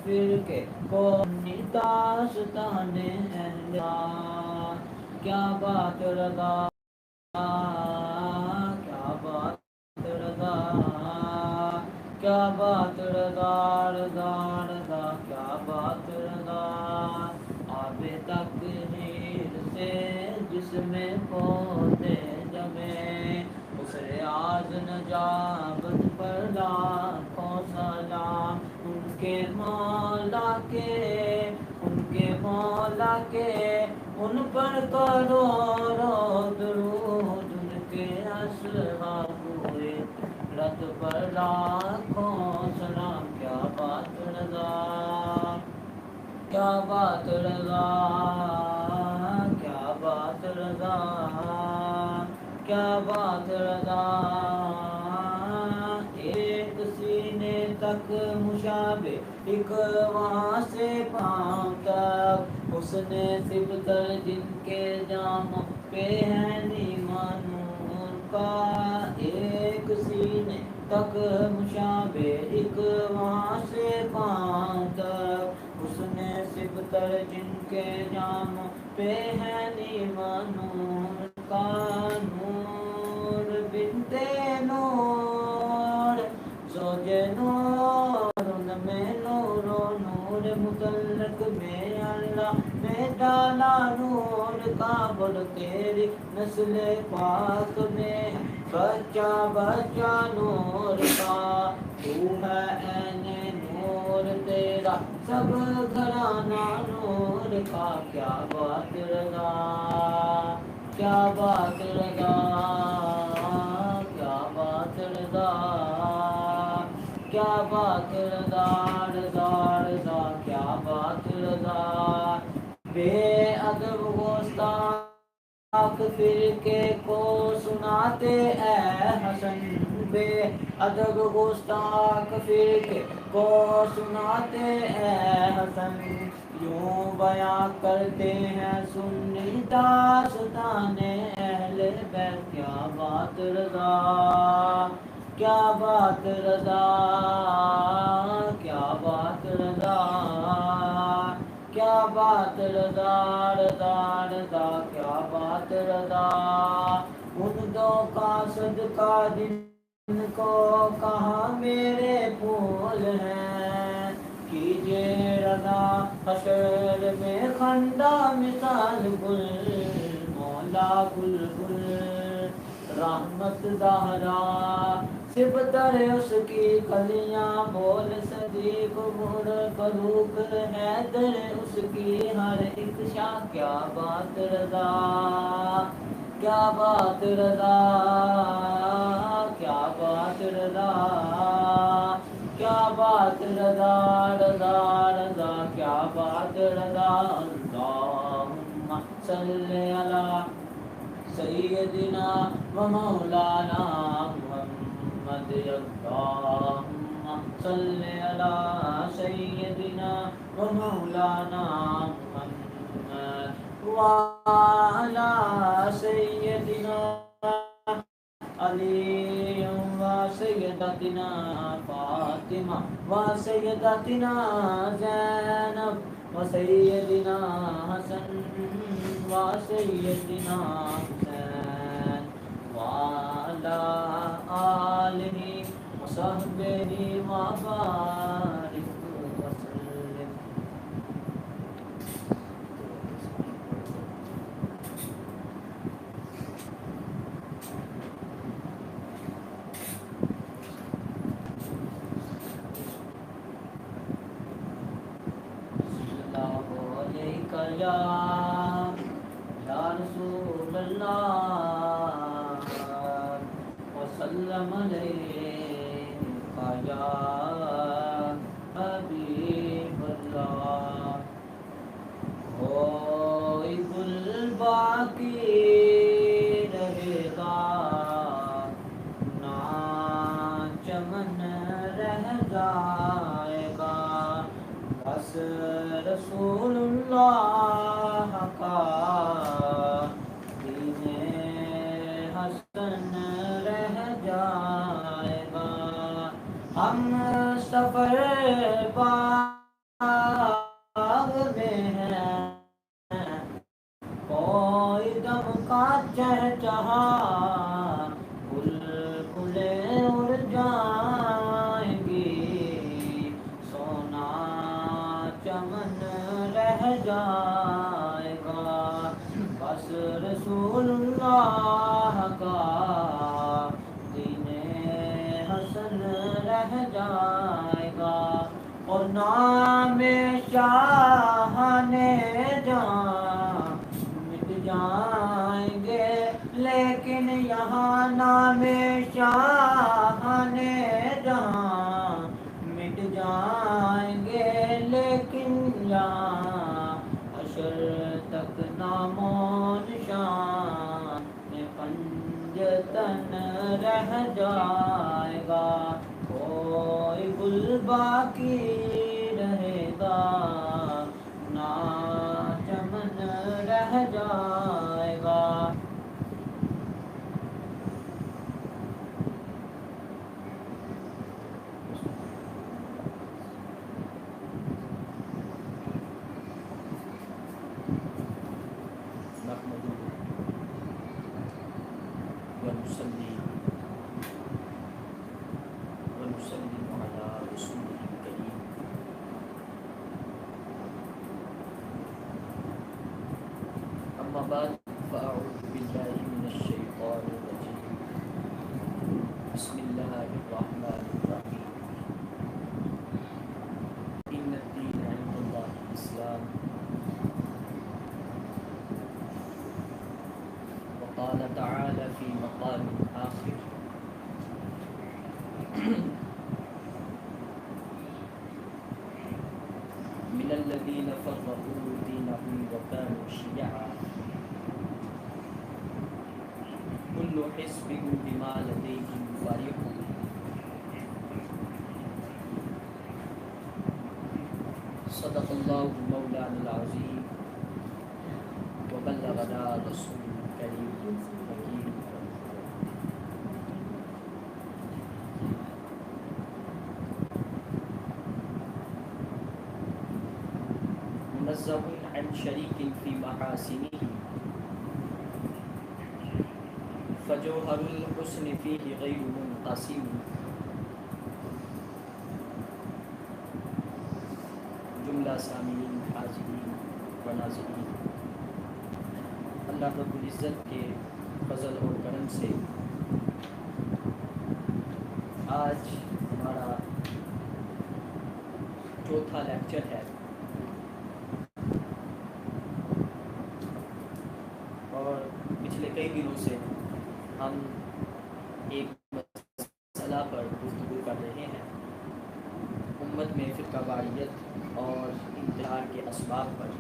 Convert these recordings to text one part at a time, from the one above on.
پھر کے کونی داستان اہل کیا بات رضا کیا بات رضا کیا بات رضا رضا رضا کیا بات رضا آب تقدیر سے جس میں پودے جمے اس ریاض نجابت پر لاکھوں سلام ان کے مولا کے ان پر کروڑوں درود ان کے اصحاب ہوئے رت پر لاکھوں سلام کیا بات رضا کیا بات رضا کیا بات رضا کیا بات رضا ایک سینے تک مشابہ ایک وہاں سے پاؤں تک اس نے سبتر جن کے جاموں پہ ہے نیمان نور کا ایک سینے تک مشابہ ایک وہاں سے پاؤں تک اس نے سبتر جن کے جاموں پہ ہے نیمان نور کا نور بنتے نور زوج نور ان میں نور و نور متعلق میں اللہ میں ڈالا نور کا بڑھ تیری نسل پاک میں بچہ بچہ نور کا تو ہے عین نور تیرا سب گھرانہ نور کا کیا بات رضا کیا بات رضا کیا بات رضا کیا بات رضا رضا رضا کیا بات رضا بے ادب گستاخ فرقے کو سناتے اے حسن بے ادب گستاخ فرقے کو سناتے اے حسن یوں بیان کرتے ہیں سنی داستان اہل بیت کیا بات رضا کیا بات رضا کیا بات رضا کیا بات رضا رضا رضا کیا بات رضا ان دو کا صدقہ جن کو کہا میرے پھول ہیں کیجئے رضا حشر میں خندہ مثال گل مولا گل گل رحمت زہرا سبتر اس کی کلیاں بول صدیق مر فروخ حیدر اس کی ہر ایک شاہ کیا بات رضا کیا بات رضا کیا بات رضا کیا بات رضا رضا رضا کیا بات رضا اللہم صلی علی سیدنا و مولانا محمد اللہم صلی علی سیدنا و مولانا محمد وعلی سیدنا علی و سیدتنا فاطمہ و سیدتنا زینب و سیدنا حسن و سیدنا حسین وعلی آلہ و صحبہ و بارک وسلم یا رسول اللہ وسلم علیکہ یا حبیب اللہ کوئی گل باقی رہے گا نہ چمن رہ جائے گا بس رسول اللہ کا دین حسن رہ جائے گا ہم سفر پا میں ہے کوئی دم کا چہچہا بلبلیں اڑ جائیں گی سونا چمن رہ جائے گا بس رسول اللہ کا دین حسن رہ جائے گا اور نام شاہ نے جان مٹ جائیں گے لیکن یہاں نام شاہ نے جان مٹ جائیں گے لیکن یہاں حشر تک نام و نشان پنجتن رہ جائے گا کوئی گل باقی رہے گا نہ چمن رہ جائے گا أما بعد فأعوذ بالله من الشيطان الرجيم بسم الله الرحمن الرحيم إن الدين عند الله الإسلام وقال تعالى في مقام آخر من الذين فرقوا دينهم وكانوا شيعا كل حزب بما لديهم فرحون صدق الله مولانا العظيم وبلغنا رسول الكريم الحكيم منزه عن شريك في محاسنه فجوهر الحسن فيه غير منقسم جملہ سامعین حاضرین و ناظرین اللہ رب العزت کے فضل اور کرم سے آج ہمارا چوتھا لیکچر ہے اور پچھلے کئی دنوں سے ہم ایک مسئلہ پر گفتگو کر رہے ہیں امت میں فرقہ واریت اور انتشار کے اسباب پر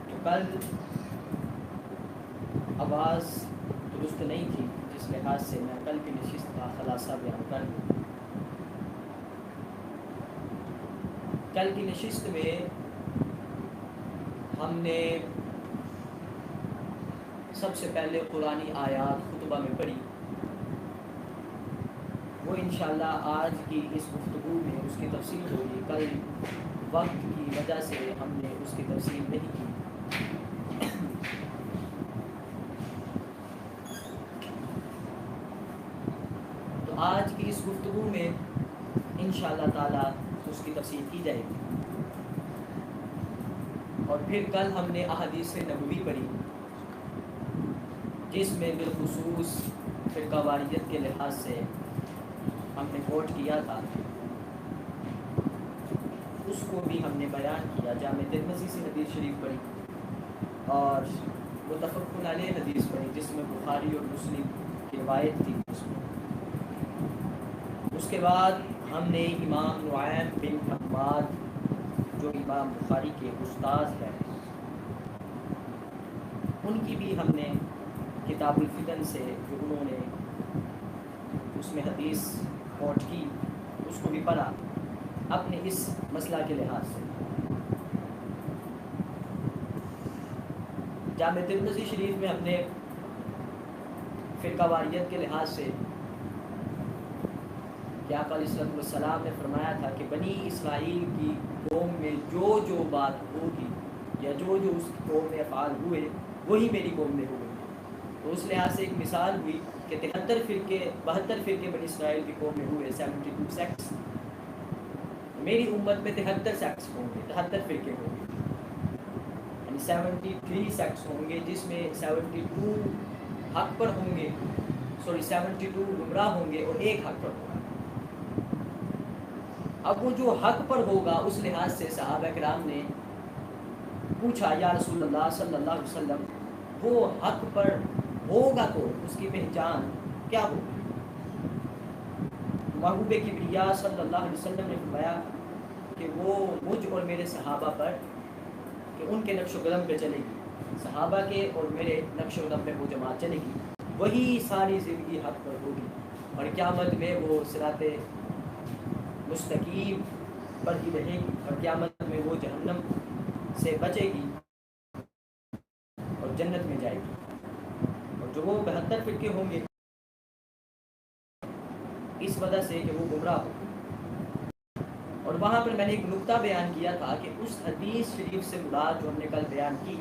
تو کل آواز درست نہیں تھی جس لحاظ سے میں کل کی نشست کا خلاصہ بیان کر دوں کل کی نشست میں ہم نے سب سے پہلے قرآنی آیات خطبہ میں پڑھی وہ انشاءاللہ آج کی اس گفتگو میں اس کی تفصیل ہوگی کل وقت کی وجہ سے ہم نے اس کی تفصیل نہیں کی تو آج کی اس گفتگو میں انشاءاللہ تعالی اس کی تفصیل کی جائے گی اور پھر کل ہم نے احادیث نبوی پڑھی جس میں بالخصوص فرقہ واریت کے لحاظ سے ہم نے کوٹ کیا تھا اس کو بھی ہم نے بیان کیا جامع ترمذی سے حدیث شریف پڑھی اور متفق علیہ حدیث پڑھی جس میں بخاری اور مسلم کی روایت تھی اس کے بعد ہم نے امام نعیم بن حماد جو امام بخاری کے استاد ہیں ان کی بھی ہم نے کتاب الفتن سے جو انہوں نے اس میں حدیث کوٹ کی اس کو بھی پڑھا اپنے اس مسئلہ کے لحاظ سے جامع ترمذی شریف میں ہم نے فرقہ واریت کے لحاظ سے کہ آقا علیہ السلام نے فرمایا تھا کہ بنی اسرائیل کی قوم میں جو جو بات ہوگی یا جو جو اس قوم میں افعال ہوئے وہی میری قوم میں ہوئے. تو اس لحاظ سے ایک مثال ہوئی کہ 72 فرقے بنی اسرائیل کی قوم میں ہوئے، 72 سیکٹس. میری امت میں 73 سیکٹس ہوں گے، 73 فرقے ہوں گے، یعنی 73 سیکٹس ہوں گے، جس میں 72 حق پر ہوں گے، 72 گمراہ ہوں گے اور ایک حق پر ہوگا. اب وہ جو حق پر ہوگا اس لحاظ سے صحابہ کرام نے پوچھا یا رسول اللہ صلی اللہ علیہ وسلم وہ حق پر ہوگا تو اس کی پہچان کیا ہوگی؟ محبوب کبریا صلی اللہ علیہ وسلم نے فرمایا کہ وہ مجھ اور میرے صحابہ پر، کہ ان کے نقش و قدم پہ چلے گی، صحابہ کے اور میرے نقش و قدم پہ وہ جماعت چلے گی، وہی ساری زندگی حق پر ہوگی اور قیامت میں وہ صراط مستقیم پر ہی رہے گی اور قیامت میں وہ جہنم سے بچے گی اور جنت میں جائے گی. اور جو وہ 72 فرقے ہوں گے اس وجہ سے کہ وہ گمراہ ہو. اور وہاں پر میں نے ایک نقطہ بیان کیا تھا کہ اس حدیث شریف سے مراد جو ہم نے کل بیان کی،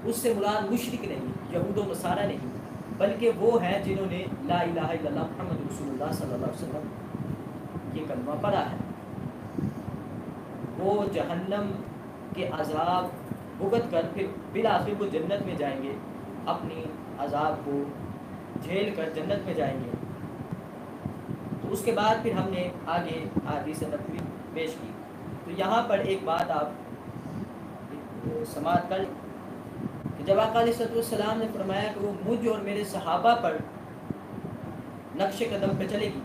اس سے مراد مشرک نہیں، یہود و نصارہ نہیں، بلکہ وہ ہیں جنہوں نے لا الہ الا اللہ محمد رسول اللہ صلی اللہ علیہ وسلم یہ کلمہ پڑھا ہے. وہ جہنم کے عذاب بھگت کر پھر بالآخر وہ جنت میں جائیں گے، اپنی عذاب کو جھیل کر جنت میں جائیں گے. تو اس کے بعد پھر ہم نے آگے حدیث نبوی پیش کی. تو یہاں پر ایک بات آپ سماعت کر کہ جب آقا علیہ السلام نے فرمایا کہ وہ مجھ اور میرے صحابہ پر نقش قدم پہ چلے گی،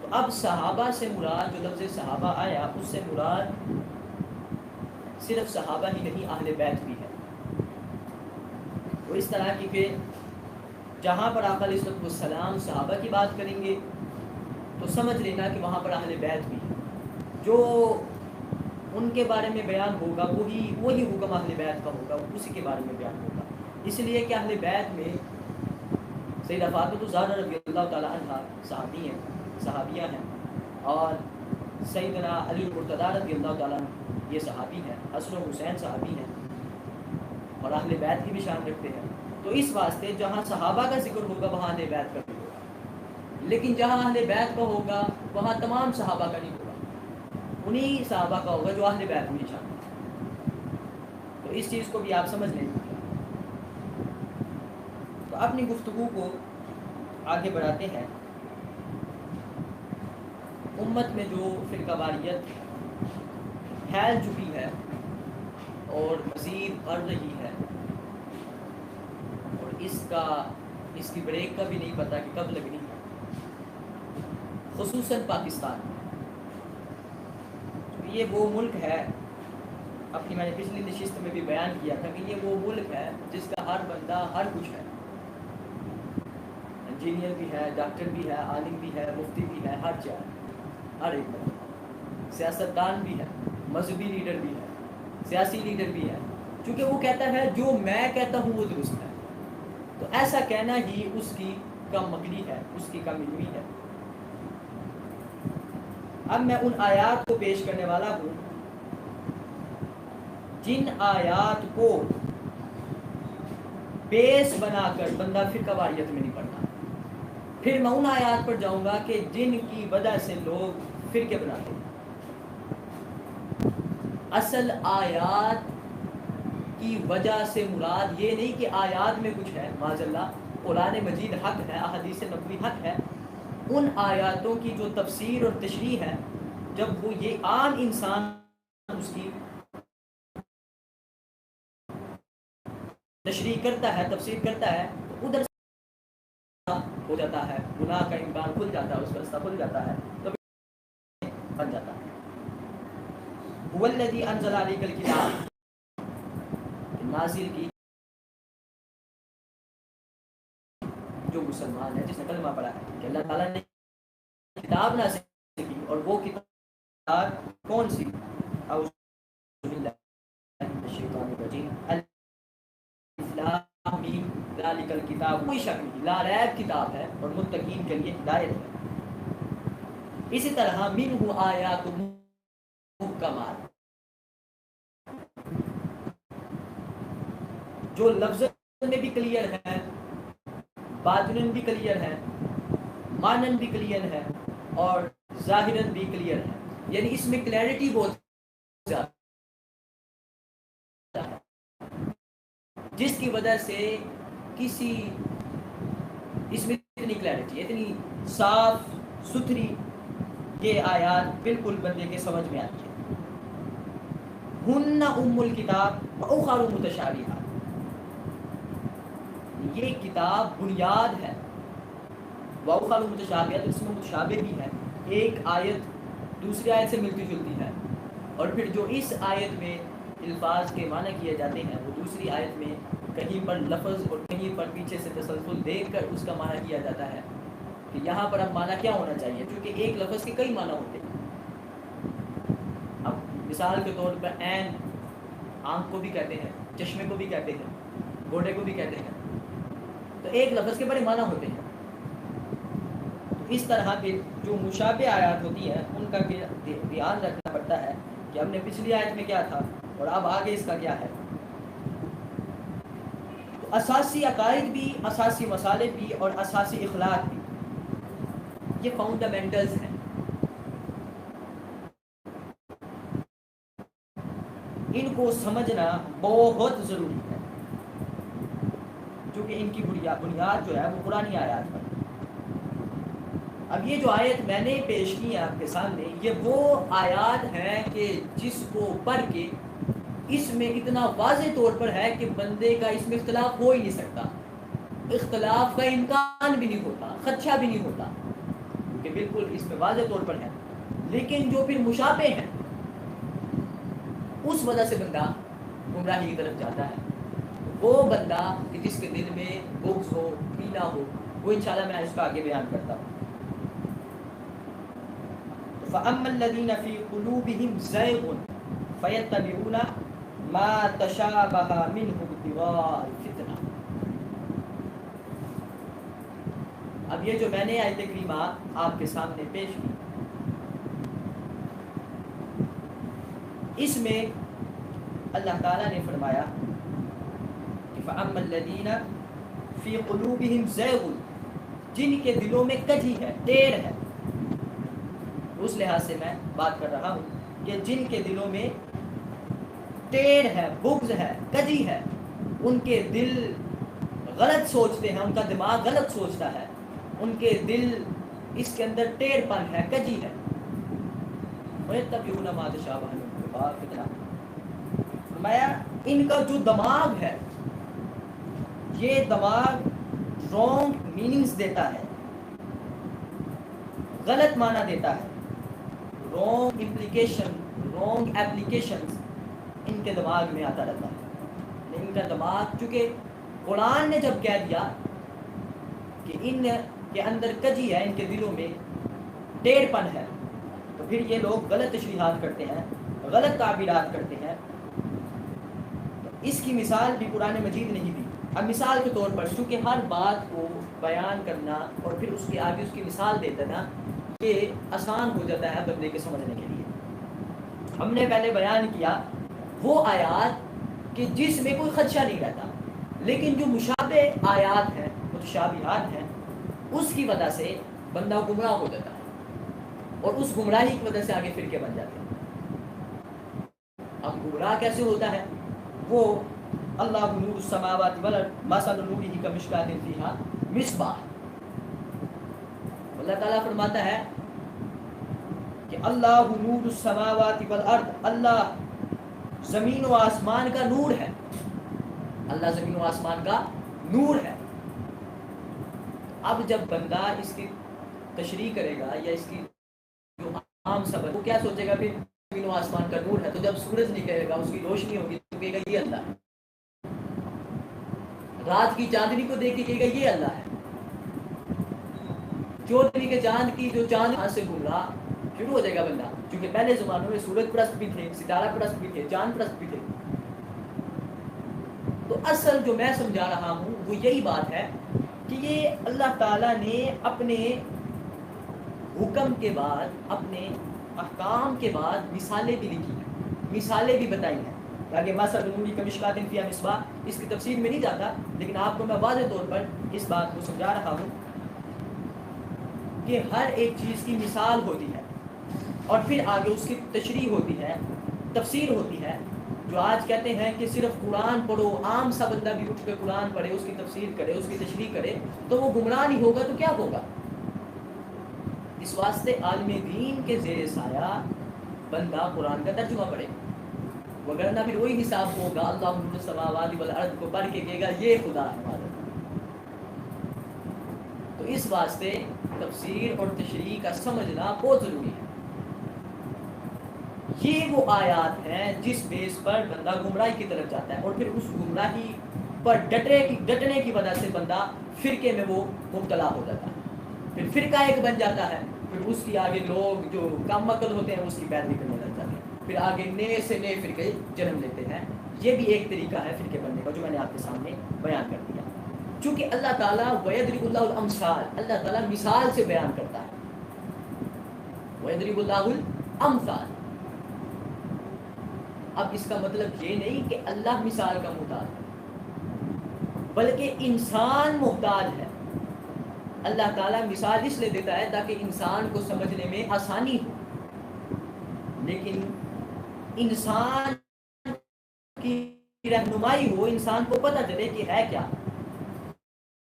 تو اب صحابہ سے مراد جو لفظ صحابہ آیا اس سے مراد صرف صحابہ ہی نہیں، اہل بیت بھی ہے. تو اس طرح کی کہ جہاں پر آقا علیہ السلام صحابہ کی بات کریں گے تو سمجھ لینا کہ وہاں پر اہل بیت بھی ہے. جو ان کے بارے میں بیان ہوگا وہی حکم اہل بیت کا ہوگا، اسی کے بارے میں بیان ہوگا. اس لیے کہ اہل بیت میں سیدہ فاطمہ الزہرا رضی اللہ تعالیٰ عنہ صحابیہ ہیں، اور سیدنا علی المرتضیٰ رضی اللہ تعالیٰ عنہ یہ صحابی ہیں، حسن و حسین صحابی ہیں اور اہل بیت کی بھی شان رکھتے ہیں. تو اس واسطے جہاں صحابہ کا ذکر ہوگا وہاں اہل بیت کا بھی ہوگا، لیکن جہاں اہل بیت کا ہوگا وہاں تمام صحابہ کا نہیں ہوگا، انہی صحابہ کا ہوگا جو اہل بیت میں شامل ہیں. تو اس چیز کو بھی آپ سمجھ لیں. تو اپنی گفتگو کو آگے بڑھاتے ہیں. امت میں جو فرقہ واریت پھیل چکی ہے اور مزید بڑھ رہی ہے، اور اس کی بریک کا بھی نہیں پتہ کہ کب لگنی ہے، خصوصاً پاکستان. یہ وہ ملک ہے، اپنی میں نے پچھلی نشست میں بھی بیان کیا تھا کہ یہ وہ ملک ہے جس کا ہر بندہ ہر کچھ ہے، انجینئر بھی ہے، ڈاکٹر بھی ہے، عالم بھی ہے، مفتی بھی ہے، ہر چیز، ہر ایک بندہ، سیاستدان بھی ہے، مذہبی لیڈر بھی ہے، سیاسی لیڈر بھی ہے، چونکہ وہ کہتا ہے جو میں کہتا ہوں وہ درست ہے. تو ایسا کہنا ہی اس کی کم عقلی ہے، اس کی کم علمی ہے. اب میں ان آیات کو پیش کرنے والا ہوں جن آیات کو بیس بنا کر بندہ فرقہ واریت میں نہیں پڑتا. پھر میں ان آیات پر جاؤں گا کہ جن کی وجہ سے لوگ فرقے بناتے ہیں. اصل آیات کی وجہ سے مراد یہ نہیں کہ آیات میں کچھ ہے، معاذ اللہ قرآن مجید حق ہے، احادیث نبوی حق ہے. ان آیاتوں کی جو تفسیر اور تشریح ہے، جب وہ یہ عام انسان اس کی تشریح کرتا ہے، تفسیر کرتا ہے، تو ادھر ہو جاتا ہے، گناہ کا امکان کھل جاتا ہے، اس کا راستہ کھل جاتا ہے، تو بن جاتا ہے. هو الذی انزل علیک الکتاب، نازل کی جو مسلمان ہے، جس نے کلمہ پڑھا ہے کہ اللہ تعالیٰ نے کتاب نازل کی، اور وہ کتاب کون سی؟ اعوذ باللہ من الشیطان الرجیم، الف لام میم ذالک الکتاب، کوئی شک نہیں، لا ریب کتاب ہے اور متقین کے لیے ہدایت ہے. اسی طرح منہ آیات محکمات، جو لفظ میں بھی کلیئر ہے، باطنن بھی کلیئر ہے، مانن بھی کلیئر ہے، اور ظاہرن بھی کلیئر ہے. یعنی اس میں کلیئرٹی بہت زیادہ ہے، جس کی وجہ سے کسی اس میں اتنی کلیئرٹی، اتنی صاف ستھری یہ آیات بالکل بندے کے سمجھ میں آتی ہے. ہن ام الکتاب واخر متشابہات، یہ کتاب بنیاد ہے. واخر متشابہات، اس میں متشابہ بھی ہے، ایک آیت دوسری آیت سے ملتی جلتی ہے، اور پھر جو اس آیت میں الفاظ کے معنی کیے جاتے ہیں وہ دوسری آیت میں کہیں پر لفظ اور کہیں پر پیچھے سے تسلسل دیکھ کر اس کا معنی کیا جاتا ہے کہ یہاں پر اب معنی کیا ہونا چاہیے، کیونکہ ایک لفظ کے کئی معنی ہوتے ہیں. اب مثال کے طور پر عین، آنکھ کو بھی کہتے ہیں، چشمے کو بھی کہتے ہیں، گھوڑے کو بھی کہتے ہیں، تو ایک لفظ کے بڑے معنی ہوتے ہیں. اس طرح کے جو مشابہ آیات ہوتی ہیں ان کا دھیان رکھنا پڑتا ہے کہ ہم نے پچھلی آیت میں کیا تھا اور اب آگے اس کا کیا ہے. تو اساسی عقائد بھی، اساسی مسالے بھی، اور اساسی اخلاق بھی، یہ فاؤنڈامنٹلز ہیں. ان کو سمجھنا بہت ضروری ہے، کیونکہ ان کی بنیاد جو ہے وہ قرآنی آیات پر. اب یہ جو آیت میں نے پیش کی ہے آپ کے سامنے، یہ وہ آیات ہیں کہ جس کو پڑھ کے اس میں اتنا واضح طور پر ہے کہ بندے کا اس میں اختلاف ہو ہی نہیں سکتا، اختلاف کا امکان بھی نہیں ہوتا، خدشہ بھی نہیں ہوتا، کہ بالکل اس میں واضح طور پر ہے. لیکن جو پھر مشابہ ہیں اس وجہ سے بندہ گمراہی کی طرف جاتا ہے. وہ بندہ کہ جس کے دل میں بغض ہو، کینہ ہو، وہ انشاءاللہ میں اس کا آگے بیان کرتا ہوں. فَأَمَّا الَّذِينَ فِي قُلُوبِهِمْ زَيْغٌ فَيَتَّبِعُونَ مَا تَشَابَهَ مِنْهُ ابْتِغَاءَ الْفِتْنَةِ. اب یہ جو میں نے آیت کریمہ آپ کے سامنے پیش کی، اس میں اللہ تعالیٰ نے فرمایا کہ فَأَمَّا الَّذِينَ فِي قُلُوبِهِمْ زَيْغٌ، جن کے دلوں میں کجی ہے، ٹیڑھ ہے. اس لحاظ سے میں بات کر رہا ہوں کہ جن کے دلوں میں ٹیڑھ ہے، بغض ہے، کجی ہے، ان کے دل غلط سوچتے ہیں، ان کا دماغ غلط سوچتا ہے، ان کے دل اس کے اندر ٹیڑھ پن ہے، کجی ہے. وَيَتَّبِعُونَ مَا تَشَابَهَ مِنْهُ ابْتِغَاءَ الْفِتْنَةِ، فرمایا ان کا جو دماغ ہے یہ دماغ رانگ میننگز دیتا ہے، غلط معنی دیتا ہے، رانگ امپلیکیشن، رانگ اپلیکیشنز ان کے دماغ میں آتا رہتا ہے. ان کا دماغ، چونکہ قرآن نے جب کہہ دیا کہ ان کے اندر کجی ہے، ان کے دلوں میں ٹیڑھ پن ہے، تو پھر یہ لوگ غلط تشریحات کرتے ہیں، غلط تعبیرات کرتے ہیں. تو اس کی مثال بھی قرآن مجید نے ہی دی. اب مثال کے طور پر چونکہ ہر بات کو بیان کرنا اور پھر اس کے آگے اس کی مثال دے دینا یہ آسان ہو جاتا ہے بندے کے سمجھنے کے لیے. ہم نے پہلے بیان کیا وہ آیات کہ جس میں کوئی خدشہ نہیں رہتا، لیکن جو مشابہ آیات ہیں، متشابہات ہیں، اس کی وجہ سے بندہ گمراہ ہو جاتا ہے، اور اس گمراہی کی وجہ سے آگے فرقے بن جاتے ہیں. اب گمراہ کیسے ہوتا ہے؟ وہ اللہ نور السماوات والارض مثل نورہ کمشکاۃ فیہا مصباح، اللہ تعالیٰ فرماتا ہے کہ اللہ نور السماوات والارض، اللہ زمین و آسمان کا نور ہے، اللہ زمین و آسمان کا نور ہے. اب جب بندہ اس کی تشریح کرے گا یا اس کی جو عام سبب، وہ کیا سوچے گا؟ پھر زمین و آسمان کا نور ہے، تو جب سورج نکلے گا، اس کی روشنی ہوگی تو کہے گا یہ اللہ ہے. رات کی چاندنی کو دیکھ کے کہے گا یہ اللہ ہے. چودھری کے چاند کی جو چاند ہاتھ سے گھوم رہا شروع ہو جائے گا بندہ، کیونکہ پہلے زمانوں میں سورج پرست بھی تھے، ستارہ پرست بھی تھے، چاند پرست بھی تھے. تو اصل جو میں سمجھا رہا ہوں وہ یہی بات ہے کہ یہ اللہ تعالیٰ نے اپنے حکم کے بعد اپنے احکام کے بعد مثالیں بھی لکھی ہیں، مثالیں بھی بتائی ہیں. آگے مثل نوری کمشکات فیہا مصباح، اس کی تفصیل میں نہیں جاتا، لیکن آپ کو میں واضح طور پر اس بات کو سمجھا رہا ہوں کہ ہر ایک چیز کی مثال ہوتی ہے اور پھر آگے اس کی تشریح ہوتی ہے، تفسیر ہوتی ہے. جو آج کہتے ہیں کہ صرف قرآن پڑھو، عام سا بندہ بھی اٹھ کے قرآن پڑھے، اس کی تفسیر کرے، اس کی تشریح کرے تو وہ گمراہ نہیں ہوگا تو کیا ہوگا؟ اس واسطے عالم دین کے زیر سایہ بندہ قرآن کا ترجمہ پڑھے، وگرنہ پھر وہی حساب ہوگا اللہ نور السماوات والارض کو پڑھ کے کہے گا یہ خدا ہمارا. تو اس واسطے تفسیر اور تشریح کا سمجھنا بہت ضروری ہے. یہ وہ آیات ہیں جس بیس پر بندہ گمراہی کی طرف جاتا ہے اور پھر اس گمراہی پر ڈٹنے کی وجہ سے بندہ فرقے میں وہ مبتلا ہو جاتا ہے، پھر فرقہ ایک بن جاتا ہے، پھر اس کی آگے لوگ جو کم عقل ہوتے ہیں اس کی پیروی کرنے لگ جاتے ہیں، پھر آگے نئے سے نئے فرقے جنم لیتے ہیں. یہ بھی ایک طریقہ ہے فرقے بننے کا جو میں نے آپ کے سامنے بیان کر دیا. چونکہ اللہ تعالیٰ وَيَضْرِبُ اللَّهُ الْأَمْثَالَ، اللہ تعالیٰ مثال سے بیان کرتا ہے. وَيَضْرِبُ اللَّهُ الْأَمْثَالَ، اب اس کا مطلب یہ نہیں کہ اللہ مثال کا محتاج ہے، بلکہ انسان محتاج ہے. اللہ تعالیٰ مثال اس لیے دیتا ہے تاکہ انسان کو سمجھنے میں آسانی ہو، لیکن انسان کی رہنمائی ہو، انسان کو پتہ چلے کہ ہے کیا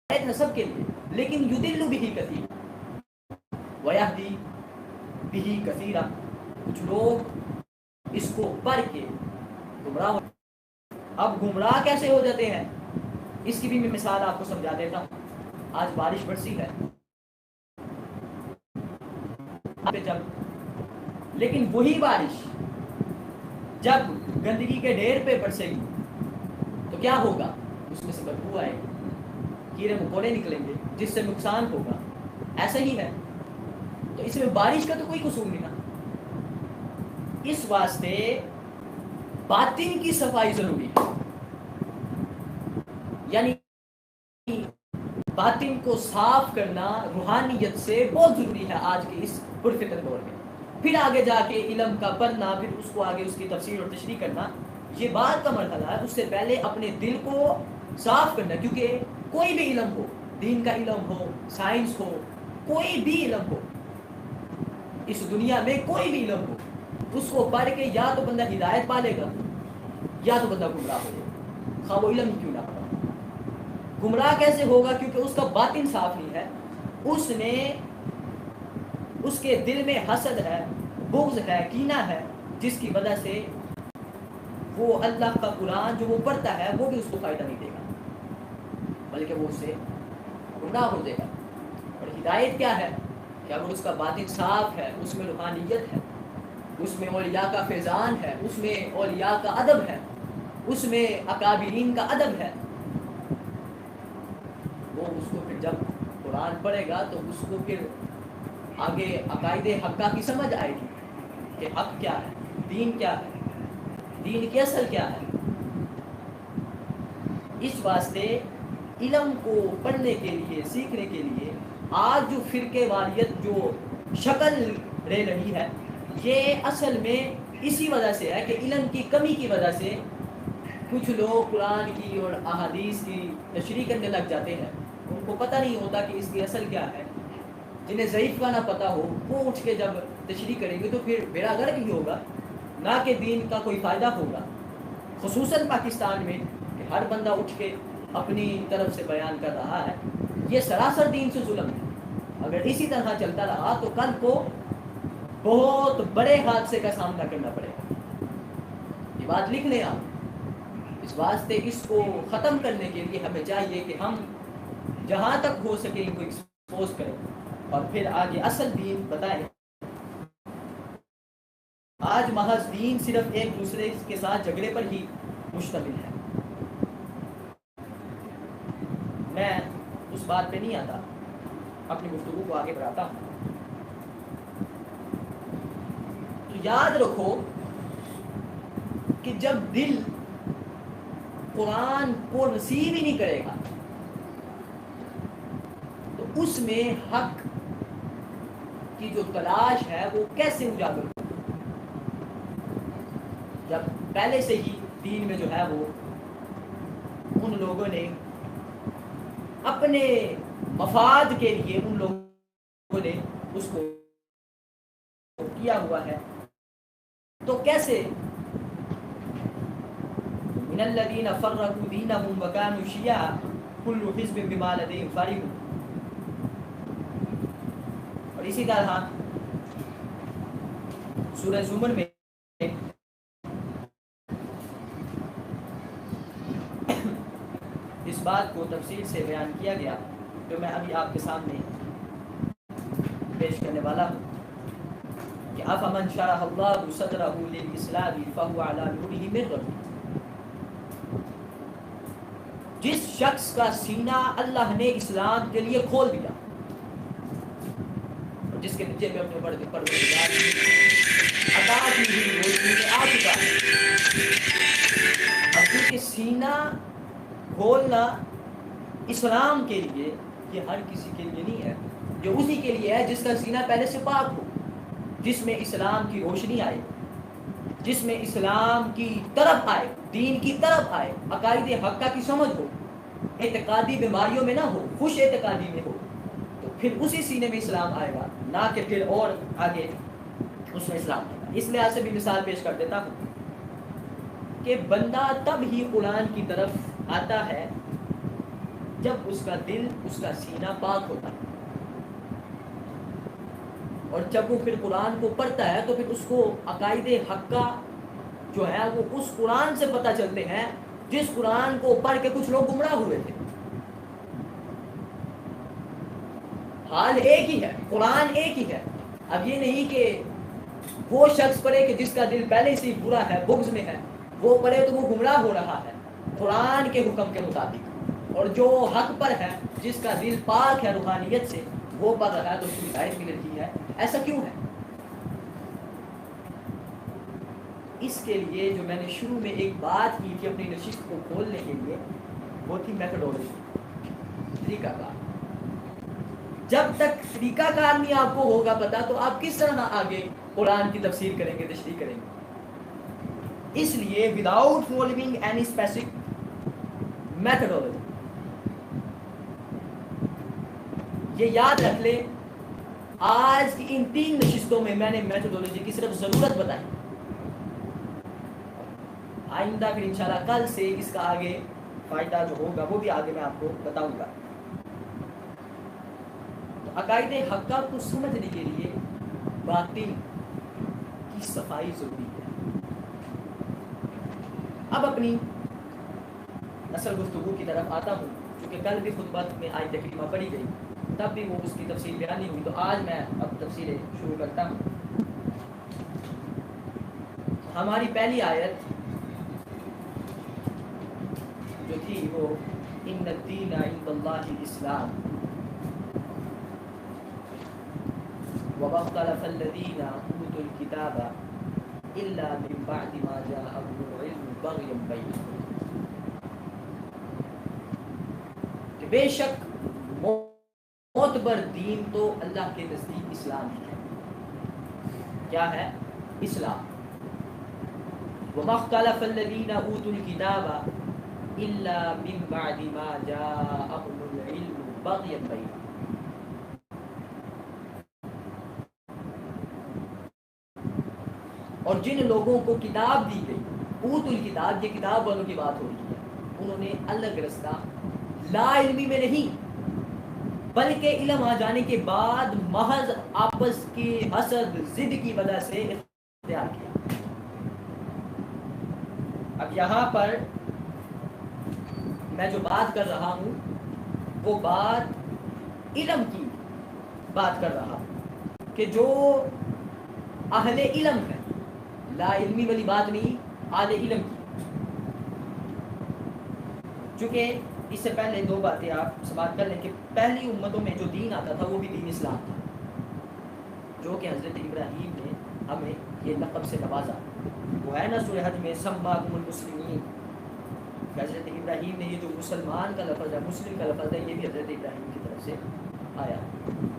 ہے سب کے لیے. لیکن یُضِلُّ بِهِ کثیر وَيَهْدِي بِهِ کثیرا، کچھ لوگ اس کو پڑھ کے گمراہ ہو. اب گمراہ کیسے ہو جاتے ہیں اس کی بھی میں مثال آپ کو سمجھا دیتا ہوں. آج بارش برسی ہے جب، لیکن وہی بارش جب گندگی کے ڈھیر پہ برسے گی تو کیا ہوگا؟ اس میں سے بدبو آئے گی، کیڑے مکوڑے نکلیں گے جس سے نقصان ہوگا. ایسا ہی ہے. تو اس میں بارش کا تو کوئی قصور نہیں نا. اس واسطے باطن کی صفائی ضروری ہے، یعنی باطن کو صاف کرنا روحانیت سے بہت ضروری ہے آج کے اس پرفتن دور میں. پھر آگے جا کے علم کا پڑھنا، پھر اس کو آگے اس کی تفسیر اور تشریح کرنا، یہ بات کا مرحلہ ہے. اس سے پہلے اپنے دل کو صاف کرنا، کیونکہ کوئی بھی علم ہو، دین کا علم ہو، سائنس ہو، کوئی بھی علم ہو، اس دنیا میں کوئی بھی علم ہو، اس کو پڑھ کے یا تو بندہ ہدایت پالے گا یا تو بندہ گمراہ ہو جائے گا، خواہ وہ علم کیوں نہ پڑھا. گمراہ کیسے ہوگا؟ کیونکہ اس کا باطن صاف نہیں ہے. اس نے، اس کے دل میں حسد ہے، بغض ہے، کینہ ہے، جس کی وجہ سے وہ اللہ کا قرآن جو وہ پڑھتا ہے وہ بھی اس کو فائدہ نہیں دے گا، بلکہ وہ اس سے گمراہ ہو جائے گا. اور ہدایت کیا ہے کہ اگر اس کا باطن صاف ہے، اس میں روحانیت ہے، اس میں اولیاء کا فیضان ہے، اس میں اولیاء کا ادب ہے، اس میں اکابرین کا ادب ہے، وہ اس کو پھر جب قرآن پڑھے گا تو اس کو پھر آگے عقائد حقہ کی سمجھ آئے گی کہ حق کیا ہے، دین کیا ہے، دین کی اصل کیا ہے. اس واسطے علم کو پڑھنے کے لیے، سیکھنے کے لیے آج جو فرقے واریت جو شکل لے رہی ہے، یہ اصل میں اسی وجہ سے ہے کہ علم کی کمی کی وجہ سے کچھ لوگ قرآن کی اور احادیث کی تشریح کرنے لگ جاتے ہیں. ان کو پتہ نہیں ہوتا کہ اس کی اصل کیا ہے. جنہیں ضعیف کا نہ پتہ ہو وہ اٹھ کے جب تشریح کریں گے تو پھر بیڑا گرک ہی ہوگا، نہ کہ دین کا کوئی فائدہ ہوگا. خصوصاً پاکستان میں کہ ہر بندہ اٹھ کے اپنی طرف سے بیان کر رہا ہے، یہ سراسر دین سے ظلم ہے. اگر اسی طرح چلتا رہا تو کل کو بہت بڑے حادثے کا سامنا کرنا پڑے گا. یہ بات لکھ لیں آپ. اس واسطے اس کو ختم کرنے کے لیے ہمیں چاہیے کہ ہم جہاں تک ہو سکے ان کو ایکسپوز کریں اور پھر آگے اصل دین بتائیں. آج محض دین صرف ایک دوسرے کے ساتھ جھگڑے پر ہی مشتمل ہے. میں اس بات پہ نہیں آتا، اپنی گفتگو کو آگے بڑھاتا ہوں. تو یاد رکھو کہ جب دل قرآن کو ریسیو ہی نہیں کرے گا تو اس میں حق کی جو تلاش ہے وہ کیسے اجاگر ہو، جب پہلے سے ہی دین میں جو ہے وہ ان لوگوں نے اپنے مفاد کے لیے ان لوگوں نے اس کو کیا ہوا ہے، تو کیسے من الذین فرقوا دینہم وکانوا شیعا کل حزب بما لدیہم فرحون. اور اسی طرح سورہ زمر میں اس بات کو تفصیل سے بیان کیا گیا جو میں ابھی آپ کے سامنے پیش کرنے والا ہوں کہ افمن شرح اللہ صدرہ للاسلام فهو علی نورہ من ربہ. جس شخص کا سینہ اللہ نے اسلام کے لیے کھول دیا اور جس کے نیچے میں اپنے پروردگار کی عطا کی ہوئی روشنی میں آ چکا ہے. اب کیونکہ سینہ کھولنا اسلام کے لیے یہ ہر کسی کے لیے نہیں ہے، جو اسی کے لیے ہے جس کا سینہ پہلے سے پاک ہو، جس میں اسلام کی روشنی آئے، جس میں اسلام کی طرف آئے، دین کی طرف آئے، عقائد حقہ کی سمجھ ہو، اعتقادی بیماریوں میں نہ ہو، خوش اعتقادی میں ہو، تو پھر اسی سینے میں اسلام آئے گا، نہ کہ پھر اور آگے اس میں اسلام آئے گا. اس لحاظ سے بھی مثال پیش کر دیتا ہوں کہ بندہ تب ہی قرآن کی طرف آتا ہے جب اس کا دل، اس کا سینہ پاک ہوتا ہے، اور جب وہ پھر قرآن کو پڑھتا ہے تو پھر اس کو عقائد حقہ جو ہے وہ اس قرآن سے پتہ چلتے ہیں جس قرآن کو پڑھ کے کچھ لوگ گمراہ ہوئے تھے. حال ایک ہی ہے، قرآن ایک ہی ہے. اب یہ نہیں کہ وہ شخص پڑھے کہ جس کا دل پہلے سے برا ہے، بغض میں ہے، وہ پڑھے تو وہ گمراہ ہو رہا ہے قرآن کے حکم کے مطابق، اور جو حق پر ہے، جس کا دل پاک ہے روحانیت سے، وہ پڑھ رہا ہے تو اس کی ہدایت مل رہی ہے. ایسا کیوں ہے؟ اس کے لیے جو میں نے شروع میں ایک بات کی تھی اپنی نشست کو کھولنے کے لیے، وہ تھی میتھڈولوجی، طریقہ کار. جب تک طریقہ کار نہیں آپ کو ہوگا پتا تو آپ کس طرح آگے قرآن کی تفسیر کریں گے، تشریح کریں گے. اس لیے without following any specific methodology, یہ یاد رکھ لیں آج کی ان 3 نشستوں میں میں نے میتھڈولوجی کی صرف ضرورت بتائی. آئندہ پھر انشاءاللہ کل سے اس کا آگے فائدہ جو ہوگا وہ بھی آگے میں آپ کو بتاؤں گا. تو عقائد حقہ کو سمجھنے کے لیے باطن کی صفائی ضروری ہے. اب اپنی اصل گفتگو کی طرف آتا ہوں. چونکہ کل بھی خطبہ میں آیت کریمہ پڑھی گئی، تب بھی وہ اس کی تفصیل بیان نہیں ہوئی، تو آج میں اب تفصیلیں شروع کرتا ہوں. ہماری پہلی آیت جو تھی وہ ان الدین عند اللہ الاسلام وما اختلف الذین اوتوا الکتاب الا من بعد ما جاءهم العلم بغیا بینہم. کہ بے شک معتبر دین تو اللہ کے نزدیک اسلام ہی ہے. کیا ہے؟ اسلام. وما اختلف الذین اوتوا الکتاب الا من بعد ما جاءهم العلم بغیا بینہم. اور جن لوگوں کو کتاب دی گئی، اوت الکتاب، یہ کتاب والوں کی بات ہو رہی ہے، انہوں نے الگ رستہ لا علمی میں نہیں بلکہ علم آ جانے کے بعد محض آپس کی حسد ضد کی وجہ سے اختیار کیا. اب یہاں پر میں جو بات کر رہا ہوں وہ بات علم کی بات کر رہا ہوں کہ جو اہل علم ہے، لا علمی والی بات نہیں، اہل علم کی. چونکہ اس سے پہلے 2 باتیں آپ سماعت کر لیں کہ پہلی امتوں میں جو دین آتا تھا وہ بھی دین اسلام تھا، جو کہ حضرت ابراہیم نے ہمیں یہ لقب سے نوازا. وہ ہے نا سورہ حج میں سماکم المسلمین، حضرت ابراہیم نے یہ جو مسلمان کا لفظ ہے، مسلم کا لفظ ہے، یہ بھی حضرت ابراہیم کی طرف سے آیا.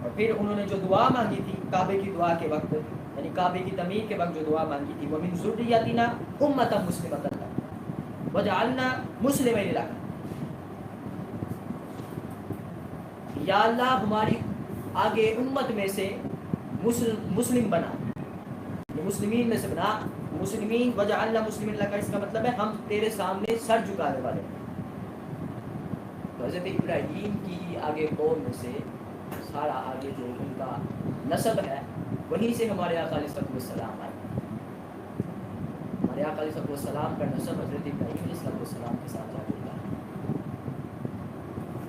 اور پھر انہوں نے جو دعا مانگی تھی کعبے کی دعا کے وقت، یعنی کعبے کی تعمیر کے وقت جو دعا مانگی تھی، وَمِن ذُرِّيَّتِنَا أُمَّةً مُسْلِمَةً لَكَ وَجَعَلْنَا مُسْلِمَيْنِ لَكَ، یا اللہ ہماری آگے امت میں سے مسلم بنا، مسلمین میں سے بنا. مسلمین وجعلنا مسلمین لکا، اس کا مطلب ہے ہم تیرے سامنے سر جھکانے والے ہیں. تو حضرت ابراہیم کی آگے قوم میں سے سارا آگے جو ان کا نسب ہے وہیں سے ہمارے آقا علیہ السلام آئے. ہمارے آقا علیہ السلام کا نسب حضرت ابراہیم علیہ السلام کے ساتھ جا جڑتا ہے.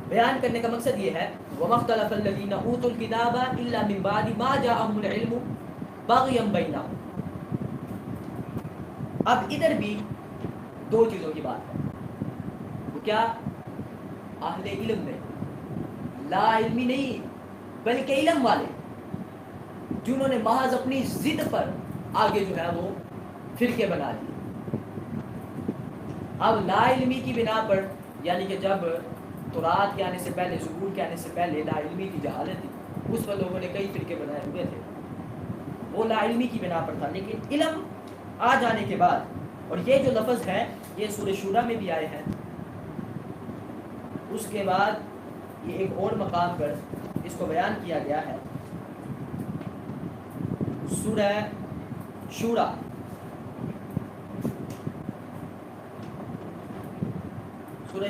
بیان کرنے کا مقصد یہ ہے وَمَا اخْتَلَفَ الَّذِينَ أُوتُوا الْكِتَابَ إِلَّا مِن بَعْدِ مَا جَاءَهُمُ الْعِلْمُ بَغْيًا بَيْنَهُمْ. اب ادھر بھی دو چیزوں کی بات ہے. وہ کیا؟ اہل علم میں، لا علمی نہیں بلکہ علم والے، جنہوں نے محض اپنی ضد پر آگے جو ہے وہ فرقے بنا لیے. اب لا علمی کی بنا پر، یعنی کہ جب تورات کے آنے سے پہلے، زبور کے آنے سے پہلے لا علمی کی جہالت تھی، اس پر لوگوں نے کئی فرقے بنائے ہوئے تھے، وہ لا علمی کی بنا پر تھا. لیکن علم آ جانے کے بعد، اور یہ جو لفظ ہے یہ سورہ شورا میں بھی آئے ہیں، اس کے بعد یہ ایک اور مقام پر اس کو بیان کیا گیا ہے. سورہ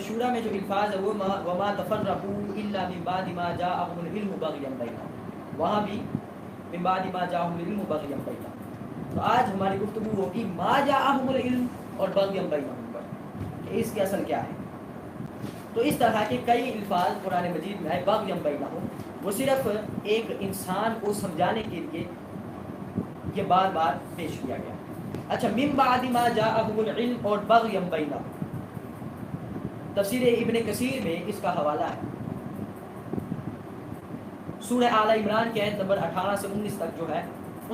شورا میں جو الفاظ ہے وہ وَمَا تَفَرَّقُوا إِلَّا مِن بَعْدِ مَا جَاءَهُمُ الْعِلْمُ بَغْيًا بَيْنَهُمْ، وہاں بھی من بعد ما جاءهم العلم بغيا بينهم. تو آج ہماری گفتگو ہوگی ما جاءهم العلم اور بغيا بينهم پر کہ اس کی اصل کیا ہے. تو اس طرح کے کئی الفاظ قرآن مجید میں آئے بغيا بينهم، وہ صرف ایک انسان کو سمجھانے کے لیے یہ بار بار پیش کیا گیا. اچھا، من بعد ما جاءهم العلم اور بغيا بينهم، تفسیر ابن کثیر میں اس کا حوالہ ہے. سورہ آل عمران کے آیت نمبر 18 سے 19 تک جو ہے،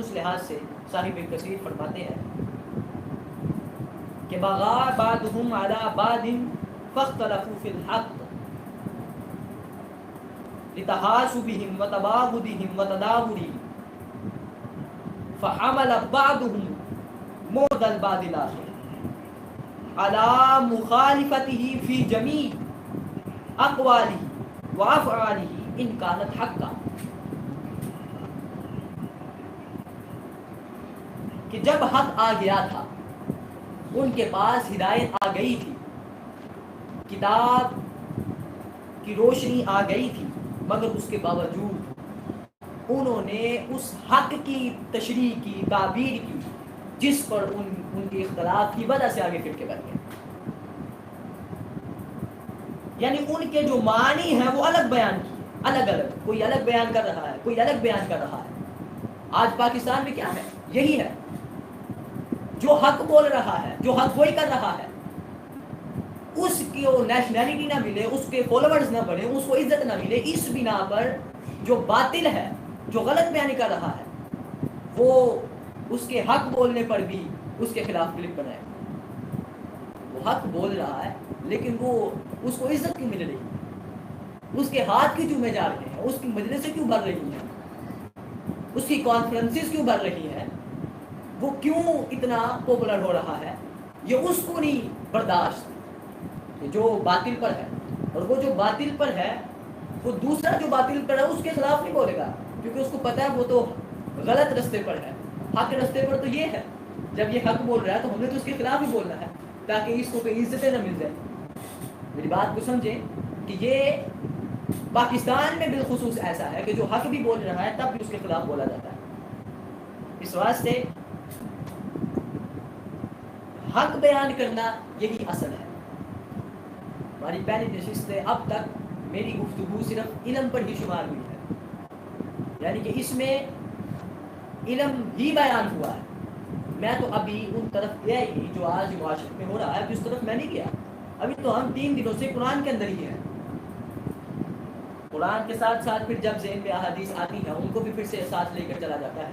اس لحاظ سے صاحب کثیر فرماتے ہیں کہ بغا بعضهم على بعض فاختلفوا في الحق لتحاسبهم وتباغضهم وتدابرهم فحمل بعضهم موت البعض الاخر على مخالفته في جميع اقواله وافعاله ان كانت حقا. کہ جب حق آ گیا تھا، ان کے پاس ہدایت آ گئی تھی، کتاب کی روشنی آ گئی تھی، مگر اس کے باوجود انہوں نے اس حق کی تشریح کی، تعبیر کی، جس پر ان کے اختلاف کی وجہ سے آگے فرقے بن گئے. یعنی ان کے جو معنی ہیں وہ الگ بیان کیے، الگ الگ، کوئی الگ بیان کر رہا ہے، کوئی الگ بیان کر رہا ہے. آج پاکستان میں کیا ہے؟ یہی ہے، جو حق بول رہا ہے، جو حق وہی کر رہا ہے، اس کی نیشنلٹی نہ ملے، اس کے فالوورز نہ بڑھے، اس کو عزت نہ ملے، اس بنا پر جو باطل ہے، جو غلط بیان کر رہا ہے، وہ اس کے حق بولنے پر بھی اس کے خلاف کلپ بنائے. وہ حق بول رہا ہے لیکن وہ اس کو عزت کیوں مل رہی ہے؟ اس کے ہاتھ کیوں چومے جا رہے ہیں؟ اس کی مجلسیں کیوں بڑھ رہی ہیں؟ اس کی کانفرنسز کیوں بڑھ رہی ہیں؟ وہ کیوں اتنا پاپولر ہو رہا ہے؟ یہ اس کو نہیں برداشت کہ جو باطل پر ہے. اور وہ جو باطل پر ہے وہ دوسرا جو باطل پر ہے اس کے خلاف نہیں بولے گا، کیونکہ اس کو پتہ ہے وہ تو غلط رستے پر ہے. حق رستے پر تو یہ ہے، جب یہ حق بول رہا ہے تو ہم نے تو اس کے خلاف ہی بولنا ہے تاکہ اس کو کوئی عزتیں نہ مل جائے. میری بات کو سمجھیں کہ یہ پاکستان میں بالخصوص ایسا ہے کہ جو حق بھی بول رہا ہے تب بھی اس کے خلاف بولا جاتا ہے. اس واسطے حق بیان کرنا یہی اصل ہے. ہماری پہلی نشست سے اب تک میری گفتگو صرف علم پر ہی شمار ہوئی ہے، یعنی کہ اس میں علم ہی بیان ہوا ہے. میں تو ابھی ان طرف گیا ہی جو آج معاشرے میں ہو رہا ہے، ابھی اس طرف میں نہیں گیا. ابھی تو ہم 3 دنوں سے قرآن کے اندر ہی ہیں. قرآن کے ساتھ ساتھ پھر جب ذہن میں احادیث آتی ہیں ان کو بھی پھر سے ساتھ لے کر چلا جاتا ہے.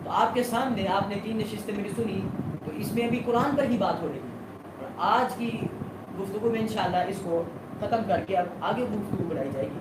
تو آپ کے سامنے آپ نے 3 نشستیں میری سنی، تو اس میں ابھی قرآن پر ہی بات ہو رہی ہے. اور آج کی گفتگو میں انشاءاللہ اس کو ختم کر کے اب آگے گفتگو بڑھائی جائے گی.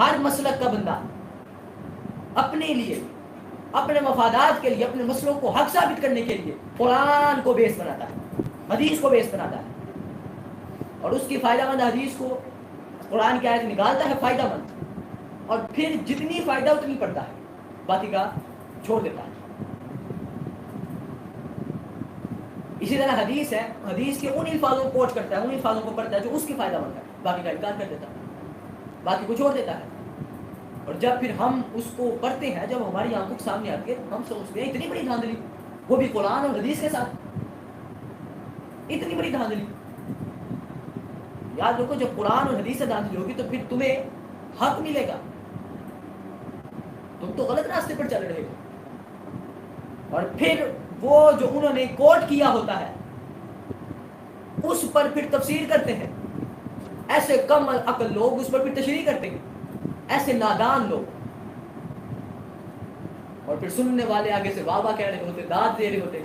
ہر مسلک کا بندہ اپنے لیے، اپنے مفادات کے لیے، اپنے مسئلوں کو حق ثابت کرنے کے لیے قرآن کو بیس بناتا ہے، حدیث کو بیس بناتا ہے، اور اس کی فائدہ مند حدیث کو قرآن کی آیت نکالتا ہے فائدہ مند، اور پھر جتنی فائدہ اتنی پڑتا ہے، باقی کا چھوڑ دیتا ہے۔ اسی طرح حدیث ہے، حدیث کے ان الفاظوں کو کوٹ کرتا ہے، ان الفاظوں کو پڑھتا ہے جو اس کی فائدہ مند ہے، باقی کا انکار کر دیتا ہے، باقی کو چھوڑ دیتا ہے۔ اور جب پھر ہم اس کو پڑھتے ہیں، جب ہماری آنکھوں کے سامنے آتی ہے، ہم سوچتے ہیں اتنی بڑی دھاندلی، وہ بھی قرآن اور حدیث کے ساتھ، اتنی بڑی دھاندلی۔ یاد رکھو جب قرآن اور حدیث سے دھاندلی ہوگی تو پھر تمہیں حق ملے گا، تم تو غلط راستے پر چل رہے ہو۔ اور پھر وہ جو انہوں نے کوٹ کیا ہوتا ہے اس پر پھر تفسیر کرتے ہیں، ایسے کم عقل لوگ اس پر پھر تشریح کرتے ہیں، ایسے نادان لوگ، اور پھر سننے والے آگے سے واہ واہ کہہ رہے ہوتے، داد دے رہے ہوتے،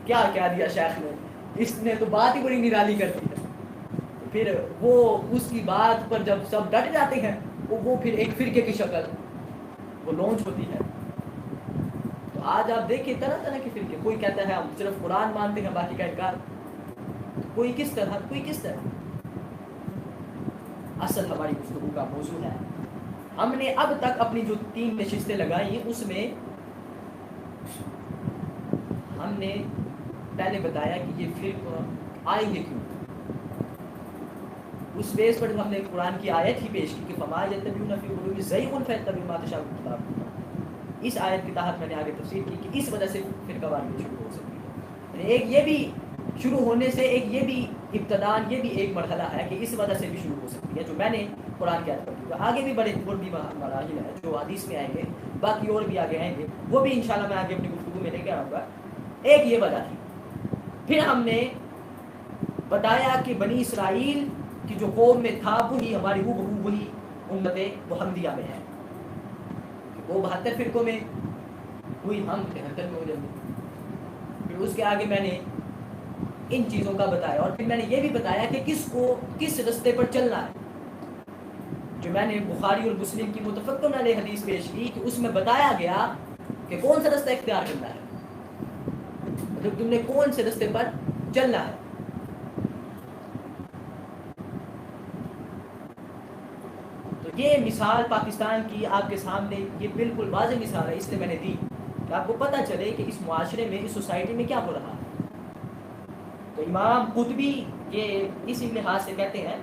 کیا کہہ دیا شیخ نے، اس نے تو بات ہی بڑی نرالی کر دی ہے۔ پھر وہ اس کی بات پر جب سب ڈٹ جاتے ہیں، وہ پھر ایک فرقے کی شکل وہ لانچ ہوتی ہے۔ تو آج آپ دیکھیں طرح طرح کے فرقے، کوئی کہتا ہے ہم صرف قرآن مانتے ہیں باقی کا انکار، کوئی کس طرح، کوئی کس طرح۔ اصل ہماری گفتگو کا موضوع ہے، ہم نے اب تک اپنی جو 3 نشستیں لگائی اس میں ہم نے پہلے بتایا کہ یہ فرقہ آئیں گے کیوں، اس بیس پر ہم نے قرآن کی آیت ہی پیش کی کہ فما یتبعون فی قلوبہم زیغ فیتبعون ما تشابہ منہ۔ اس آیت کے تحت میں نے آگے تفسیر کی کہ اس وجہ سے فرقہ واریت شروع ہو سکتی ہے، یعنی ایک یہ بھی شروع ہونے سے ایک یہ بھی ابتدان، یہ بھی ایک مرحلہ ہے کہ اس وجہ سے بھی شروع ہو سکتی ہے، جو میں نے قرآن کی آیت پڑھی۔ آگے بھی بڑے بھی مراحل ہیں جو حدیث میں آئیں گے، باقی اور بھی آگے آئیں گے، وہ بھی انشاءاللہ میں آگے اپنی گفتگو میں لے کے آؤں گا۔ ایک یہ وجہ تھی، پھر ہم نے بتایا کہ بنی اسرائیل کی جو قوم میں تھا وہی ہماری وہی امت محمدیہ میں ہے، وہ 72 فرقوں میں ہوئی، ہم 73 میں ہو جائیں گے۔ پھر اس کے آگے میں نے ان چیزوں کا بتایا، اور پھر میں نے یہ بھی بتایا کہ کس کو کس رستے پر چلنا ہے، جو میں نے بخاری اور مسلم کی متفقن علیہ حدیث پیش کی کہ اس میں بتایا گیا کہ کون سا رستہ اختیار کرنا ہے، مطلب تم نے کون سے رستے پر چلنا ہے۔ تو یہ مثال پاکستان کی آپ کے سامنے یہ بالکل واضح مثال ہے، اس لیے میں نے دی کہ آپ کو پتہ چلے کہ اس معاشرے میں، اس سوسائٹی میں کیا ہو رہا ہے۔ تو امام قطبی یہ اسی لحاظ سے کہتے ہیں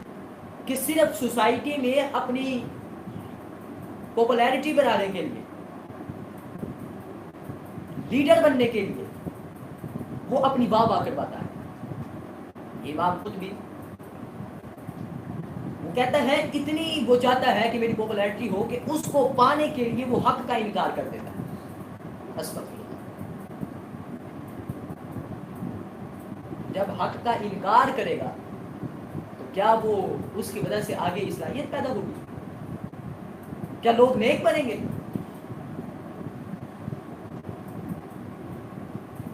کہ صرف سوسائٹی میں اپنی پاپولیرٹی بڑھانے کے لیے، لیڈر بننے کے لیے وہ اپنی واہ واہ کرواتا ہے۔ امام قطبی وہ کہتا ہے اتنی وہ چاہتا ہے کہ میری پاپولیرٹی ہو کہ اس کو پانے کے لیے وہ حق کا انکار کر دیتا ہے۔ استغفر اللہ۔ جب حق کا انکار کرے گا تو کیا وہ اس کی وجہ سے آگے اصلاحیت پیدا ہوگی؟ کیا لوگ نیک بنیں گے؟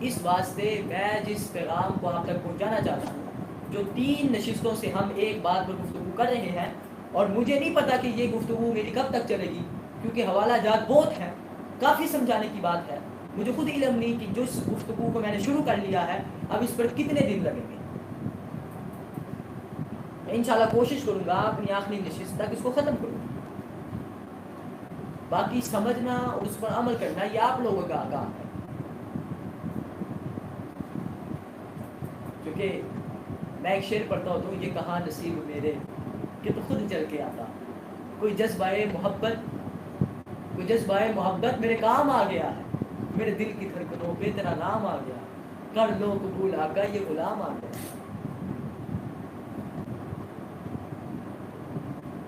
اس واسطے میں جس پیغام کو آپ تک پہنچانا چاہتا ہوں، جو 3 نشستوں سے ہم ایک بات پر گفتگو کر رہے ہیں، اور مجھے نہیں پتا کہ یہ گفتگو میری کب تک چلے گی، کیونکہ حوالہ جات بہت ہیں، کافی سمجھانے کی بات ہے، مجھے خود علم نہیں کہ جو اس گفتگو کو میں نے شروع کر لیا ہے اب اس پر کتنے دن لگیں گے۔ میں انشاءاللہ کوشش کروں گا اپنی آخری نشست تک اس کو ختم کروں، باقی سمجھنا اور اس پر عمل کرنا یہ آپ لوگوں کا کام ہے، کیونکہ میں ایک شعر پڑھتا ہوتا ہوں، یہ کہاں نصیب میرے کہ تو خود چل کے آتا، کوئی جذبہ محبت میرے کام آ گیا ہے، میرے دل کی دھڑکنوں پہ تیرا نام آ گیا، کر لو قبول آقا یہ غلام آ گیا۔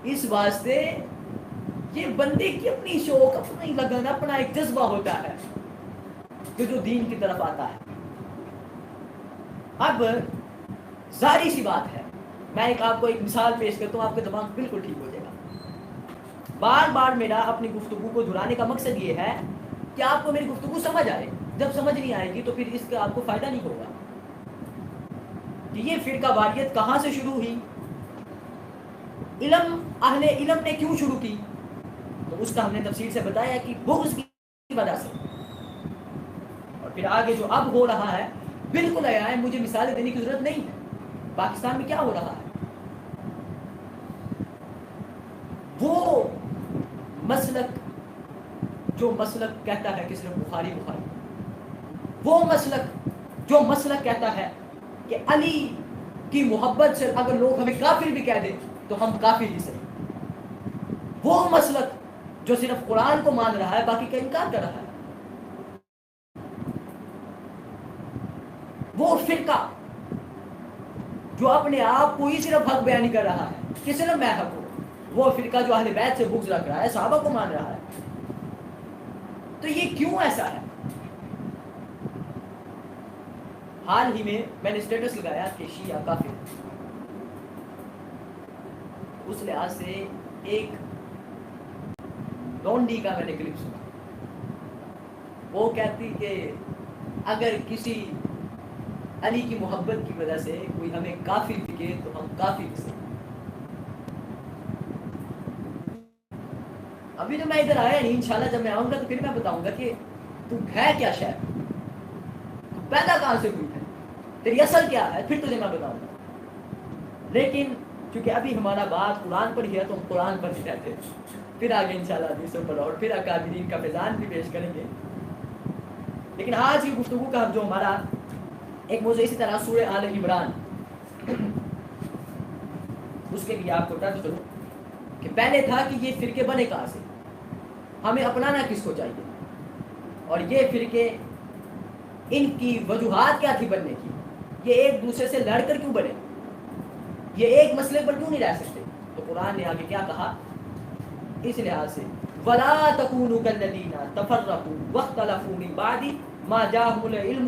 اس واسطے یہ بندے کی اپنی شوق، اپنی لگن، اپنا ایک جذبہ ہوتا ہے کہ جو دین کی طرف آتا ہے۔ اب ظاہری سی بات ہے، میں آپ کو ایک مثال پیش کرتا ہوں، آپ کا دماغ بالکل ٹھیک ہو جائے گا۔ بار بار میرا اپنی گفتگو کو دہرانے کا مقصد یہ ہے کہ آپ کو میری گفتگو سمجھ آئے، جب سمجھ نہیں آئے گی تو پھر اس کا آپ کو فائدہ نہیں ہوگا کہ یہ فرقہ واریت کہاں سے شروع ہوئی، اہل علم نے کیوں شروع کی، اس کا ہم نے تفصیل سے بتایا کہ بغض کی وجہ سے. اور پھر آگے جو اب ہو رہا ہے بالکل عیاں ہے, مجھے مثالیں دینے کی ضرورت نہیں ہے. پاکستان میں کیا ہو رہا ہے؟ وہ مسلک جو مسلک کہتا ہے کہ صرف بخاری بخاری, وہ مسلک جو مسلک کہتا ہے کہ علی کی محبت سے اگر لوگ ہمیں کافر بھی کہہ دیں تو ہم کافر ہی صحیح, وہ مسلک جو صرف قرآن کو مان رہا ہے باقی کا انکار کر رہا ہے, وہ فرقہ جو اپنے آپ کو ہی صرف حق بیانی کر رہا ہے کہ صرف میں حق ہوں, وہ فرقہ جو اہل بیت سے بغض رکھ رہا ہے, صحابہ کو مان رہا ہے. تو یہ کیوں ایسا ہے؟ حال ہی میں نے اسٹیٹس لگایا کہ شیعہ کافر. اس لحاظ سے ایک لونڈی کا میں نے کلپ سنا, وہ کہتی کہ اگر کسی علی کی محبت کی وجہ سے کوئی ہمیں کافر دکھے تو ہم کافر سے. ابھی تو میں ادھر آیا نہیں, انشاءاللہ جب میں آؤں گا تو پھر میں بتاؤں گا کہ تو ہے کیا شے, تو پیدا کہاں سے ہوئی ہے, تیری اصل کیا ہے, پھر تجھے میں بتاؤں گا. لیکن چونکہ ابھی ہمارا بات قرآن پر ہی ہے تو ہم قرآن پر ہی رہتے ہیں, پھر آگے انشاءاللہ حدیثوں پر اور پھر اکابرین کا فیضان بھی پیش کریں گے. لیکن آج کی گفتگو کا جو ہمارا ایک موضوع اسی طرح سورہ آل عمران, اس کے لیے آپ کو ٹچ کروں کہ پہلے تھا کہ یہ فرقے بنے کہاں سے, ہمیں اپنانا کس کو چاہیے, اور یہ فرقے ان کی وجوہات کیا تھی بننے کی, یہ ایک دوسرے سے لڑ کر کیوں بنے, یہ ایک مسئلے پر کیوں نہیں رہ سکتے. تو قرآن نے آگے کیا کہا اس لحاظ سے, وَلَا تَكُونُوا كَالَّذِينَ تَفَرَّقُوا وَاخْتَلَفُوا مِن بَعْدِ مَا جَاءَهُمُ الْعِلْمُ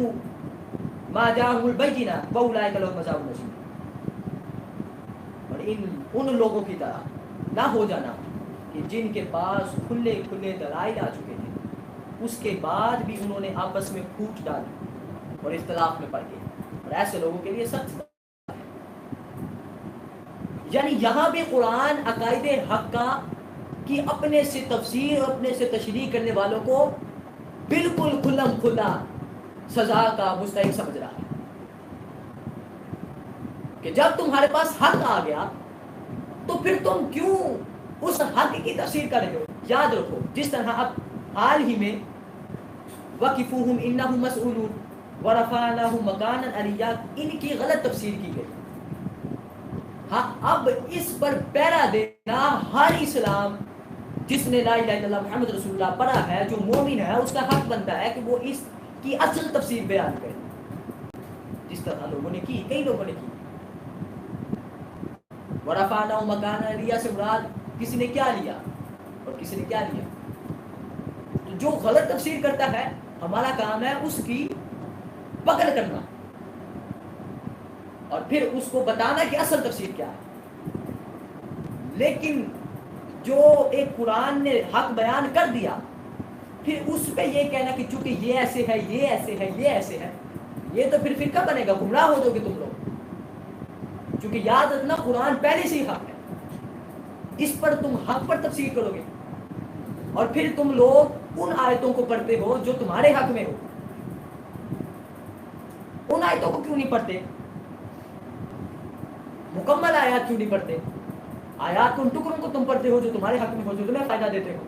مَا جَاءَهُمُ الْبَيِّنَةُ وَأُولَٰئِكَ لَهُمْ عَذَابٌ عَظِيمٌ. اور ان لوگوں کی طرح نہ ہو جانا کہ جن کے پاس کھلے کھلے دلائل آ چکے تھے, اس کے بعد بھی انہوں نے آپس میں پھوٹ ڈالی اور اختلاف میں پڑ گئے, اور ایسے لوگوں کے لیے سخت. یعنی یہاں بھی قرآن عقائد حق کا کہ اپنے سے تفسیر اور اپنے سے تشریح کرنے والوں کو بالکل کھلم کھلا سزا کا مستحق سمجھ رہا ہے کہ جب تمہارے پاس حق آ گیا تو پھر تم کیوں اس حق کی تفسیر کر رہے ہو. یاد رکھو جس طرح اب حال ہی میں وَقِفُوهُمْ إِنَّهُمْ مَسْئُولُونَ وَرَفَعْنَاهُ مَكَانًا عَلِيًّا, ان کی غلط تفسیر کی گئی. ہاں اب اس پر پیرا دینا ہر اسلام جس نے لا الہ الا اللہ محمد رسول اللہ پڑھا ہے, جو مومن ہے, اس کا حق بنتا ہے کہ وہ اس کی اصل تفسیر بیان کرے, جس طرح لوگوں نے کی, کئی لوگوں نے کی. وَرَفَعْنَاهُ مَكَانًا عَلِيًّا سے مراد کسی نے کیا لیا اور کسی نے کیا لیا. تو جو غلط تفسیر کرتا ہے ہمارا کام ہے اس کی پکڑ کرنا اور پھر اس کو بتانا کہ اصل تفسیر کیا ہے. لیکن جو ایک قرآن نے حق بیان کر دیا پھر اس پہ یہ کہنا کہ چونکہ یہ ایسے ہے, یہ ایسے ہے, یہ ایسے ہے, یہ تو پھر فرقہ بنے گا, گمراہ ہو جاؤ گے تم لوگ. چونکہ یاد رکھنا قرآن پہلے سے ہی حق ہے, اس پر تم حق پر تفسیر کرو گے, اور پھر تم لوگ ان آیتوں کو پڑھتے ہو جو تمہارے حق میں ہو. ان آیتوں کو کیوں نہیں پڑھتے, مکمل آیات کیوں نہیں پڑھتے, آیات کو ان ٹکڑوں کو تم پڑھتے ہو جو تمہارے حق میں ہو, جو تمہیں فائدہ دیتے ہو.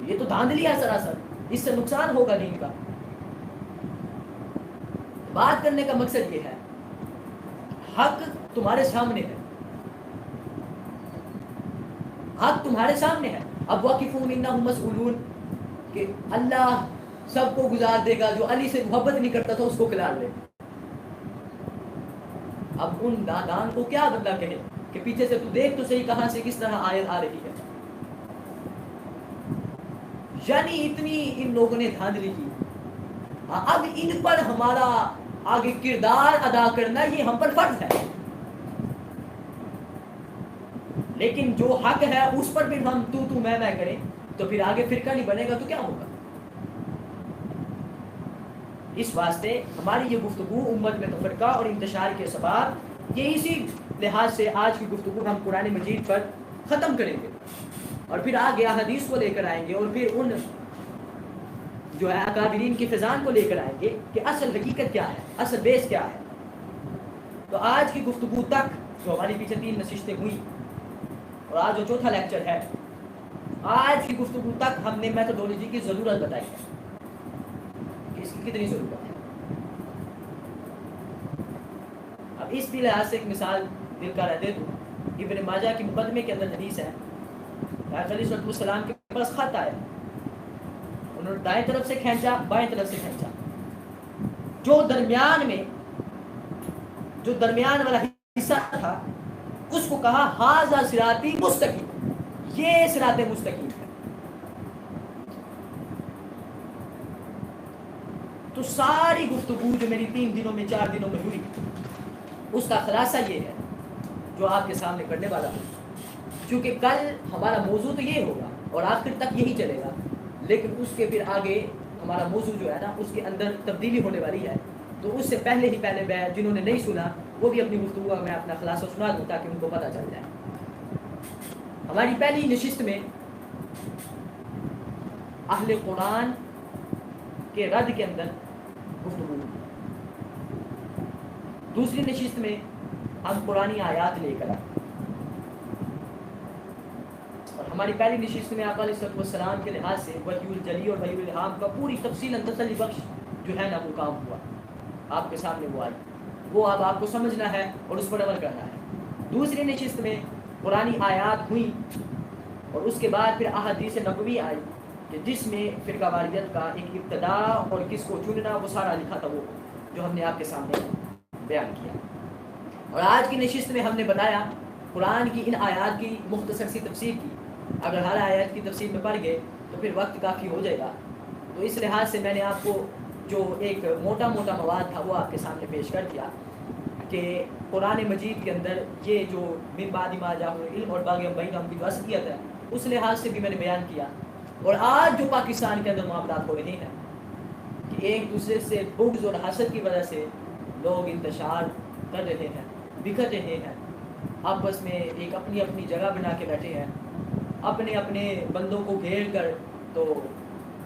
یہ تو دھاندلی ہے سراسر, اس سے نقصان ہوگا دین کا. بات کرنے کا مقصد یہ ہے حق تمہارے سامنے ہے, حق تمہارے سامنے ہے. اب وَقِفُوهُمْ إِنَّهُمْ مَسْئُولُونَ کہ اللہ سب کو گزار دے گا, جو علی سے محبت نہیں کرتا تھا اس کو کھلار لے. اب ان دان کو کیا بدلا کہے کہ پیچھے سے تو دیکھ تو صحیح کہاں سے کس طرح آیت آ رہی ہے. یعنی اتنی ان لوگوں نے دھاندلی کی. اب ان پر ہمارا آگے کردار ادا کرنا یہ ہم پر فرض ہے, لیکن جو حق ہے اس پر بھی ہم تو میں کریں تو پھر آگے فرقہ نہیں بنے گا تو کیا ہوگا. اس واسطے ہماری یہ گفتگو امت میں تفرقہ اور انتشار کے اسباب, یہ اسی لحاظ سے آج کی گفتگو ہم قرآن مجید پر ختم کریں گے. اور پھر آگے حدیث کو لے کر آئیں گے اور پھر ان جو ہے اکابرین کی فضان کو لے کر آئیں گے کہ اصل حقیقت کیا ہے، اصل بیس کیا ہے. تو آج کی گفتگو تک جو ہماری پیچھے 3 نشستیں ہوئی اور آج جو چوتھا لیکچر ہے، آج کی گفتگو تک ہم نے میتھڈولوجی کی ضرورت بتائی ہے کہ اس کی کتنی ضرورت ہے. اب اس بھی لحاظ سے ایک مثال دل کا رہ دے دوں. ابن ماجہ کی مقدمے کے اندر حدیث ہے، علیہ السلام کے پاس خط آیا، انہوں نے دائیں طرف سے کھینچا، بائیں طرف سے کھینچا، جو درمیان والا حصہ تھا اس کو کہا ھذا صراطی مستقیم، یہ صراط مستقیم ہے. تو ساری گفتگو جو میری 3 دنوں میں 4 دنوں میں ہوئی، اس کا خلاصہ یہ ہے جو آپ کے سامنے کرنے والا ہوں. کیونکہ کل ہمارا موضوع تو یہ ہوگا اور آخر تک یہی چلے گا، لیکن اس کے پھر آگے ہمارا موضوع جو ہے نا اس کے اندر تبدیلی ہونے والی ہے. تو اس سے پہلے میں جنہوں نے نہیں سنا وہ بھی اپنی گفتگو میں اپنا خلاصہ سنا دوں تاکہ ان کو پتہ چل جائے. ہماری پہلی نشست میں اہل قرآن کے رد کے اندر گفتگو، دوسری نشست میں ہم قرآنی آیات لے کر آئے، اور ہماری پہلی نشست میں آقا علیہ السلام کے لحاظ سے وحی الجلی اور وحی الہام کا پوری تفصیل تسلی بخش جو ہے نا وہ کام ہوا، آپ کے سامنے وہ آئی، وہ اب آپ کو سمجھنا ہے اور اس پر عمل کرنا ہے. دوسری نشست میں قرآنی آیات ہوئی اور اس کے بعد پھر احادیث نبوی آئی کہ جس میں فرقہ واریت کا ایک ابتدا اور کس کو چننا وہ سارا لکھا تھا، وہ جو ہم نے آپ کے سامنے بیان کیا. اور آج کی نشست میں ہم نے بتایا قرآن کی ان آیات کی مختصر سی تفسیر کی. اگر ہر آیات کی تفسیر میں پڑھ گئے تو پھر وقت کافی ہو جائے گا، تو اس لحاظ سے میں نے آپ کو جو ایک موٹا مواد تھا وہ آپ کے سامنے پیش کر دیا کہ قرآن مجید کے اندر یہ جو من بعد ما جاءہم العلم اور باغی بینہم کی جو اصلیت ہے اس لحاظ سے بھی میں نے بیان کیا. اور آج جو پاکستان کے اندر معاملات ہو رہے ہیں کہ ایک دوسرے سے بغض اور حسد کی وجہ سے لوگ انتشار کر رہے ہیں، بکھر رہے ہیں، آپس میں ایک اپنی اپنی جگہ بنا کے بیٹھے ہیں، اپنے اپنے بندوں کو گھیر کر تو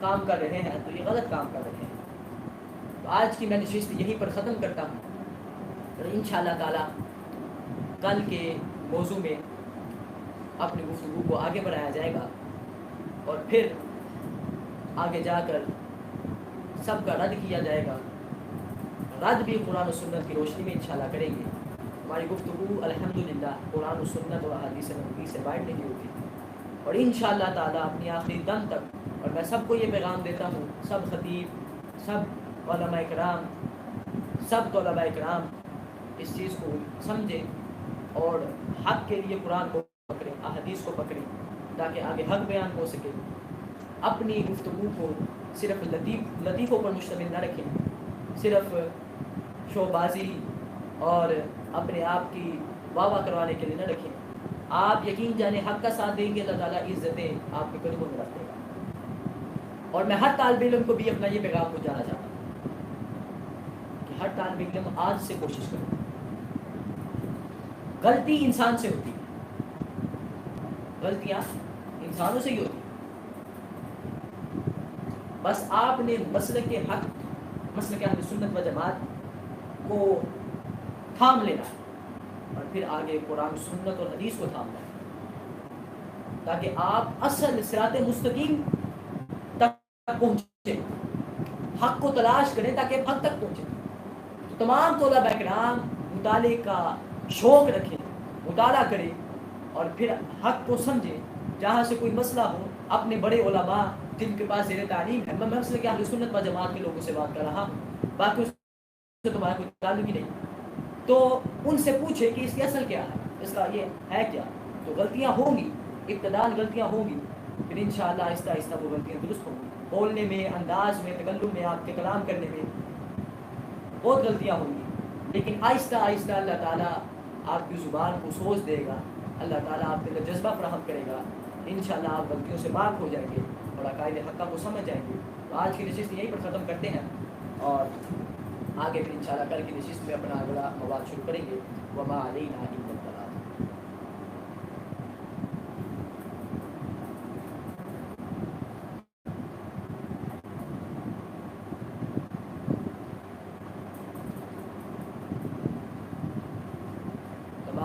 کام کر رہے ہیں، تو یہ غلط کام کر رہے ہیں. تو آج کی میں نشست یہیں پر ختم کرتا ہوں اور انشاءاللہ تعالی کل کے موضوع میں اپنی گفتگو کو آگے بڑھایا جائے گا اور پھر آگے جا کر سب کا رد کیا جائے گا. رد بھی قرآن و سنت کی روشنی میں انشاءاللہ کریں گے. ہماری گفتگو الحمدللہ قرآن و سنت اور حدیث نبوی سے باہر نہیں ہوتی اور انشاءاللہ تعالی اپنی آخری دم تک. اور میں سب کو یہ پیغام دیتا ہوں، سب خطیب، سب علماء کرام، سب طلباء کرام اس چیز کو سمجھیں اور حق کے لیے قرآن کو پکڑیں، احادیث کو پکڑیں تاکہ آگے حق بیان ہو سکے. اپنی گفتگو کو صرف لطیفوں پر مشتمل نہ رکھیں، صرف شو بازی اور اپنے آپ کی واہ واہ کروانے کے لیے نہ رکھیں. آپ یقین جانیں حق کا ساتھ دیں گے اللہ تعالیٰ عزتیں آپ کے قدموں میں رکھ دے گا. اور میں ہر طالب علم کو بھی اپنا یہ پیغام پہنچانا چاہتا ہوں کہ ہر طالب علم آج سے کوشش کرے. غلطی انسان سے ہوتی ہے، غلطیاں انسانوں سے ہی ہوتی ہیں، بس آپ نے مسلک کے حق، مسلک اہل سنت و جماعت کو تھام لینا اور پھر آگے قرآن سنت اور حدیث کو تھامنا تاکہ آپ اصل صراط مستقیم تک پہنچے، حق کو تلاش کریں تاکہ حق تک پہنچے. تو تمام طلباء کرام مطالعے کا شوق رکھیں، مطالعہ کریں اور پھر حق کو سمجھیں. جہاں سے کوئی مسئلہ ہو اپنے بڑے علماء جن کے پاس زیر تعلیم ہے، میں مسئلہ کہ اہل سنت و جماعت کے لوگوں سے بات کر رہا ہوں، باقی اس سے تمہارا کوئی تعلق ہی نہیں، تو ان سے پوچھے کہ اس کی اصل کیا ہے، اس کا یہ ہے کیا. تو غلطیاں ہوں گی، ابتداء غلطیاں ہوں گی، پھر انشاءاللہ آہستہ آہستہ وہ غلطیاں درست ہوں گی. بولنے میں، انداز میں، تکلم میں، آپ کے کلام کرنے میں بہت غلطیاں ہوں گی، لیکن آہستہ آہستہ اللہ تعالیٰ آپ کی زبان کو سوچ دے گا، اللہ تعالیٰ آپ کے اندر جذبہ فراہم کرے گا. انشاءاللہ آپ غلطیوں سے پاک ہو جائیں گے اور عقائد حقہ کو سمجھ جائیں گے. تو آج کی نشست یہیں پر ختم کرتے ہیں اور آگے پھر انشاءاللہ کل کی نشست میں اپنا اگلا مواد شروع کریں گے. وما علینا الا البلاغ.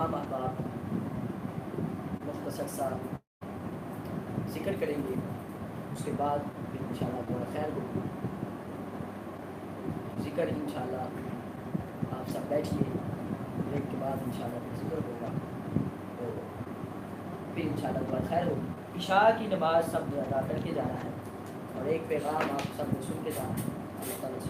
تمام احباب مختصر سا ذکر کریں گے، اس کے بعد پھر انشاءاللہ دعا خیر ہوگی. ذکر انشاءاللہ آپ سب بیٹھیے، بریک کے بعد انشاءاللہ پھر ذکر ہوگا، تو پھر انشاءاللہ دعا خیر ہوگی. عشاء کی نماز سب نے ادا کر کے جانا ہے، اور ایک پیغام آپ سب نے سن کے جانا ہے. اللہ تعالیٰ